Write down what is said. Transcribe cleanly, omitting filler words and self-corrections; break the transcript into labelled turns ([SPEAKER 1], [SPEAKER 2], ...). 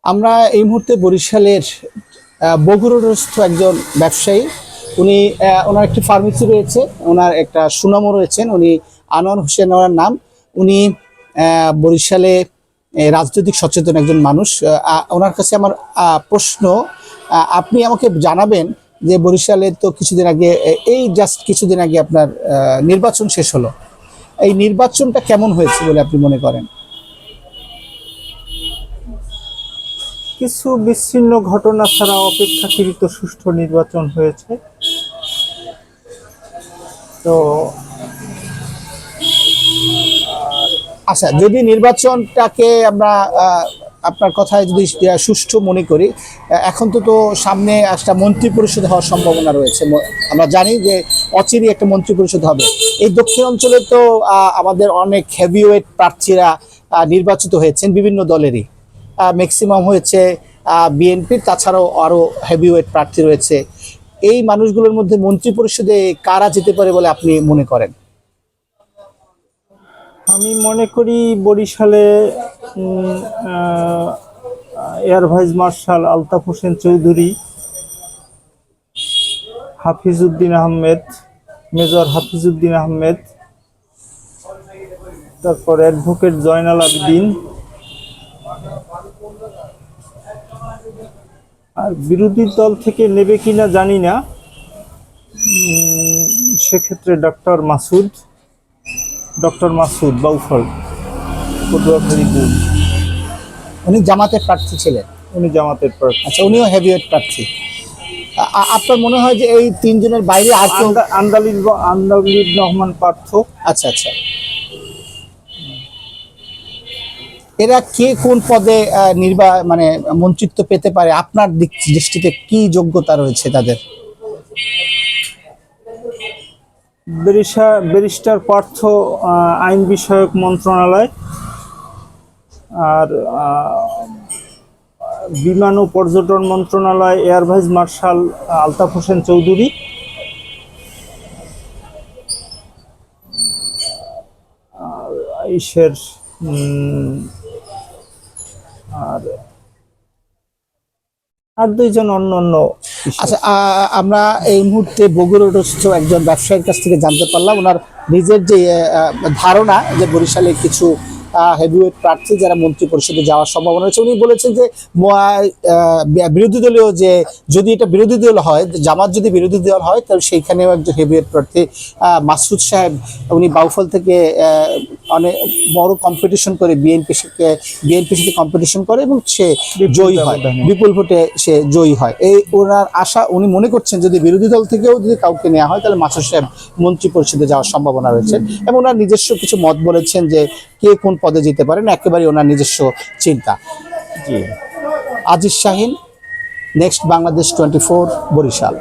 [SPEAKER 1] আমরা এই মুহূর্তে বরিশালের বগুড়াস্থ একজন ব্যবসায়ী। উনি ওনার একটি ফার্মেসি রয়েছে, ওনার একটা সুনামও রয়েছেন। উনি আনোয়ার হোসেন ওনার নাম। উনি বরিশালে রাজনৈতিক সচেতন একজন মানুষ। ওনার কাছে আমার প্রশ্ন, আপনি আমাকে জানাবেন যে বরিশালে তো কিছুদিন আগে, এই জাস্ট কিছুদিন আগে আপনার নির্বাচন শেষ হলো। এই নির্বাচনটা কেমন হয়েছে বলে আপনি মনে করেন?
[SPEAKER 2] কিছু বিচ্ছিন্ন ঘটনা ছাড়া অপেক্ষাকৃত সুষ্ঠু নির্বাচন হয়েছে। তো
[SPEAKER 1] আচ্ছা, যদি নির্বাচনটাকে আমরা আপনার কথায় যদি সুষ্ঠু মনে করি, এখন তো সামনে একটা মন্ত্রী পরিষদ হওয়ার সম্ভাবনা রয়েছে। আমরা জানি যে অচিরেই একটা মন্ত্রী পরিষদ হবে। এই দক্ষিণ অঞ্চলে তো আমাদের অনেক হেভিওয়েট প্রার্থীরা নির্বাচিত হয়েছেন বিভিন্ন দলেরই। ম্যাক্সিমাম হয়েছে বিএনপির, তাছাড়াও আরও হেভিওয়েট প্রার্থী রয়েছে। এই মানুষগুলোর মধ্যে মন্ত্রী পরিষদে কারা যেতে পারে বলে আপনি মনে করেন?
[SPEAKER 2] আমি মনে করি বরিশালে air vice marshal Altaf Hossain Chowdhury, Hafizuddin Ahmed, major Hafizuddin Ahmed, তারপর অ্যাডভোকেট জয়নাল আবেদিন, আর বিরোধী দল থেকে নেবে কিনা জানি না। সেক্ষেত্রে ডক্টর মাসুদ বাউফল, পটুয়াখালী দুই।
[SPEAKER 1] উনি জামাতের প্রার্থী ছিলেন।
[SPEAKER 2] উনি জামাতের প্রার্থী।
[SPEAKER 1] আচ্ছা, উনিও হেভিওয়েট প্রার্থী। আপনার মনে হয় যে এই তিনজনের বাইরে আর কেউ?
[SPEAKER 2] আন্দালিব রহমান পার্থ।
[SPEAKER 1] আচ্ছা আচ্ছা, এরা কে কোন পদে মানে মন্ত্রিত্ব পেতে পারে আপনার দৃষ্টিতে? কি যোগ্যতা রয়েছে তাদের?
[SPEAKER 2] ব্যারিস্টার পার্থ আইন বিষয়ক মন্ত্রণালয়, আর বিমান ও পর্যটন মন্ত্রণালয় air vice marshal Altaf Hossain Chowdhury, ইসের আর দুইজন অন্য।
[SPEAKER 1] আচ্ছা, আমরা এই মুহূর্তে বগুড়াস্থ একজন ব্যবসায়ীর কাছ থেকে জানতে পারলাম ওনার নিজের যে ধারণা যে বরিশালে কিছু হেভিওয়েট প্রার্থী যারা মন্ত্রী পরিষদে যাওয়ার সম্ভাবনা রয়েছে। উনি বলেছেন যে বিরোধী দলীয়, যে যদি এটা বিরোধী দল হয়, জামাত যদি বিরোধী দল হয়, তাহলে সেইখানেও একজন হেভিওয়েট প্রার্থী মাসুদ সাহেব, উনি বাউফল থেকে অনেক বড় কম্পিটিশন করে বিএনপির সাথে কম্পিটিশন করে এবং সে জয়ী হয়, বিপুল ভোটে সে জয়ী হয়। এই ওনার আশা, উনি মনে করছেন যদি বিরোধী দল থেকেও যদি কাউকে নেওয়া হয় তাহলে মাসুদ সাহেব মন্ত্রী পরিষদে যাওয়ার সম্ভাবনা রয়েছে। এবং ওনার নিজস্ব কিছু মত বলেছেন যে কে কোন পদে যেতে পারেন, একেবারে ওনার নিজস্ব চিন্তা। জি, আজিজ শাহিন, নেক্সট বাংলাদেশ 24, বরিশাল।